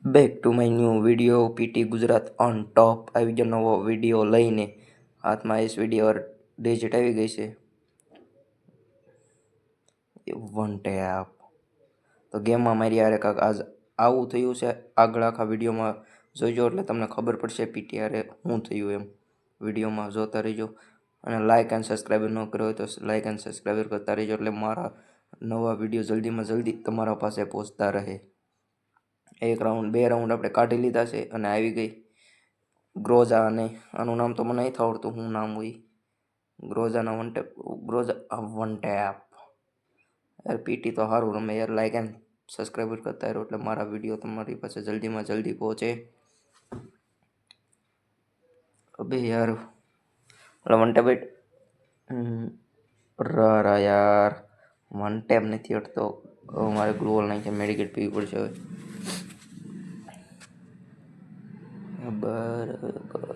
back to my new video PT Gujarat on top આવી ગયો નવો વિડીયો લઈને હાથમાં ਇਸ વિડીયો ડિજિટ આવી ગઈ છે વન ટેપ તો ગેમમાં મારી યારે કાંક આજ આવું થયું છે આગળ આખા વિડીયોમાં જોઈજો એટલે તમને ખબર પડશે પીટી યારે શું થયું એમ વિડીયોમાં જોતા રહીજો અને લાઇક એન્ડ સબસ્ક્રાઈબર ન કર્યો હોય તો લાઇક એન્ડ સબસ્ક્રાઈબર કરતા રહીજો એટલે મારા નવા વિડીયો જલ્દીમાં જલ્દી તમારા પાસે પહોંચતા રહે એક રાઉન્ડ બે રાઉન્ડ આપણે કાઢી લીધા છે અને આવી ગઈ ગ્રોઝા અને આનું નામ તો મને નહીં આવડતું શું નામ હોય ગ્રોઝાના વન ટેપ યાર પીટી તો સારું રમે યાર લાઈક એન્ડ સબસ્ક્રાઈબર કરતા રહો એટલે મારા વિડીયો તમારી પાસે જલ્દીમાં જલ્દી પહોંચે અબે યાર વન ટેપ યાર વન ટેપ નથી અટતો મારે ગ્લોવલ નહીં છે મેડિકેટ પીવી પડશે હવે બરાબર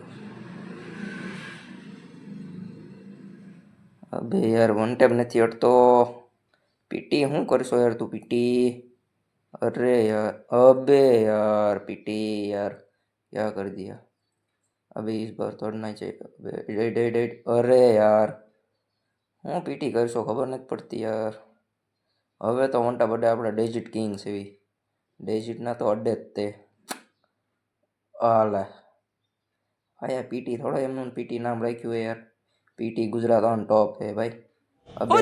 અબે યાર વન ટેપ નથી અટતો पीटी हूँ करशो यार तू पीटी अरे यार अबे यार पीटी यार क्या कर दिया अभी इस बार तोड़ना चाहिए डेट डेट डेट अरे यार हूँ पीटी करशो खबर नहीं पड़ती यार હવે તો મોટા બડે આપણે ડેજિટ કિંગ છે ડેજિટના તો અડે જ તે હાલે હા યાર પીટી થોડો એમનું પીટી નામ રાખ્યું है यार पीटी गुजरात ऑन टॉप है भाई अबे